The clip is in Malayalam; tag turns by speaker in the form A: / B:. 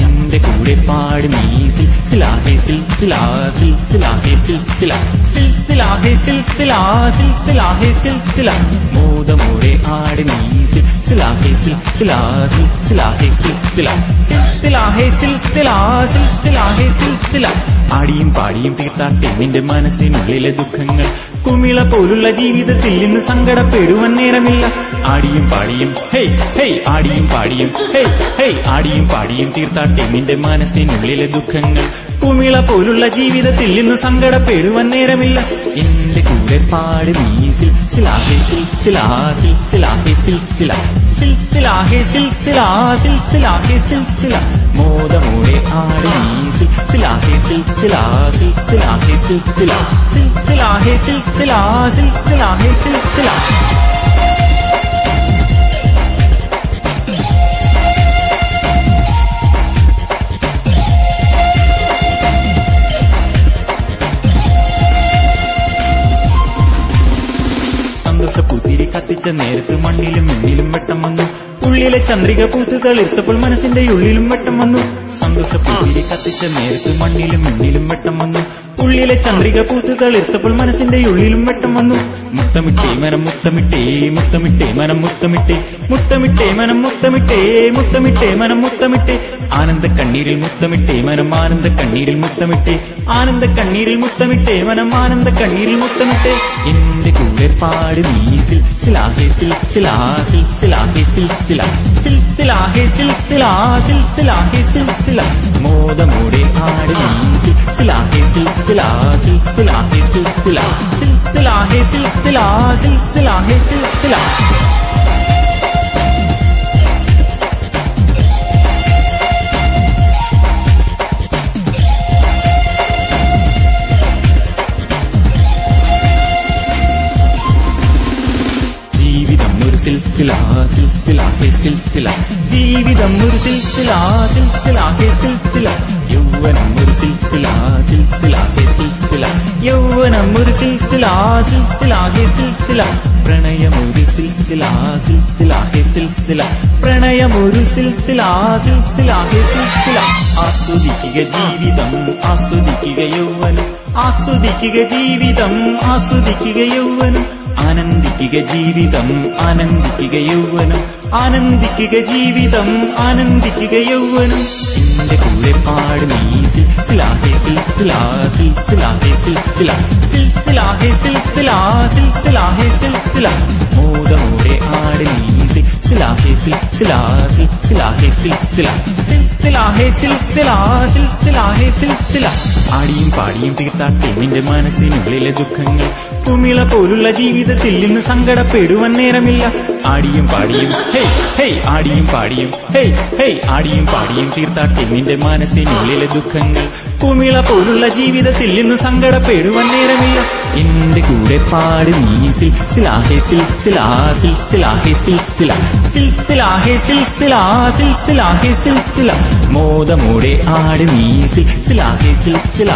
A: എന്റെ കൂടെ പാട് നീ സിൽസിലാഹേ സിൽസിലാഹേ സിൽസില മോദമോടെ ആട് നീ സിൽസിലാഹേ സിൽസില ആടിയും പാടിയും തീർത്താട്ടെ നിന്റെ മനസ്സിനുള്ളിലെ ദുഃഖങ്ങൾ. കുമിള പോലുള്ള ജീവിതത്തിൽ നിന്ന് സങ്കടപ്പെടുവാൻ നേരമില്ല. ആടിയും പാടിയും ഹേയ് ഹേയ് ആടിയും പാടിയും ഹേയ് ഹേയ് ആടിയും പാടിയും തീർത്താട്ടെ നിന്റെ മനസ്സിനുള്ളിലെ ദുഃഖങ്ങൾ. കുമിള പോലുള്ള ജീവിതത്തിൽ നിന്ന് സങ്കടപ്പെടുവാൻ നേരമില്ല. എന്റെ കൂടെ പാട് നീ സിൽസിലാഹേ സിൽസില മോദമോടെ ആട് നീ സിൽസിലാഹേ സിൽസില. സന്തോഷപ്പൂത്തിരി കത്തിച്ച നേരത്ത് മണ്ണിലും മിന്നിലും വെട്ടം വന്നു. ഉള്ളിലെ ചന്ദ്രിക പൂത്ത് തളിർത്തപ്പോൾ മനസ്സിന്റെ ഉള്ളിലും വെട്ടം വന്നു. സന്തോഷപ്പൂത്തിരി കത്തിച്ച നേരത്ത് മണ്ണിലും മിന്നിലും വെട്ടം വന്നു. ഉള്ളിലെ ചന്ദ്രിക പൂത്ത് തളിർത്തപ്പോൾ മനസ്സിന്റെ ഉള്ളിലും വെട്ടം വന്നു. മുത്തമിട്ടേ മനം മുത്തമിട്ടേ മുത്തമിട്ടേ മനം മുത്തമിട്ടേ മുത്തമിട്ടേ മനം മുത്തമിട്ടേ മുത്തമിട്ടേ മനം മുത്തമിട്ടേ ആനന്ദ കണ്ണീരിൽ മുത്തമിട്ടേ മനം ആനന്ദ കണ്ണീരിൽ മുത്തമിട്ടേ ആനന്ദ കണ്ണീരിൽ മുത്തമിട്ടേ മനം ആനന്ദ കണ്ണീരിൽ മുത്തമിട്ടേ. എന്റെ കൂടെ പാട് നീ സിൽസിലാഹേ സിൽസില മോദമോടെ ആട് നീ സിൽസിലാഹേ സിൽസില. ജീവിതം ഒരു സിൽസില ജീവിതം ഒരു സിൽസില യൗവനം ഒരു സിൽസില യൗവനം ഒരു സിൽസില പ്രണയമൊരു സിൽസില പ്രണയമൊരു സിൽസില ആസ്വദിക്കുക ജീവിതം ആസ്വദിക്കുക യൗവനം ആസ്വദിക്കുക ജീവിതം ആസ്വദിക്കുക യൗവനം ആനന്ദിക്കുക ജീവിതം ആനന്ദിക്കുക യൗവനം ആനന്ദിക്കുക ജീവിതം ആനന്ദിക്കുക യൗവനം. എന്റെ കൂടെ പാട് നീ സിൽസിലാഹേ സിൽസില മോദമോടെ ആട് നീ സിൽസിലാഹേ സിൽസില ആടിയും പാടിയും തീർത്താട്ടെ നിന്റെ മനസ്സിനുള്ളിലെ ദുഃഖങ്ങൾ. കുമിള പോലുള്ള ജീവിതത്തിൽ നിന്ന് സങ്കടപ്പെടുവാൻ നേരമില്ല. ആടിയും പാടിയും ഹേയ് ഹേയ് ആടിയും പാടിയും ഹേയ് ഹേയ് ആടിയും പാടിയും തീർത്താട്ടെ നിന്റെ മനസ്സിനുള്ളിലെ ദുഃഖങ്ങൾ. കുമിള പോലുള്ള ജീവിതത്തിൽ നിന്ന് സങ്കടപ്പെടുവാൻ നേരമില്ല. എന്റെ കൂടെ പാട് നീ സിൽസിലാഹേ സിൽസില മോദമോടെ ആട് നീ സിൽസിലാഹേ സിൽസില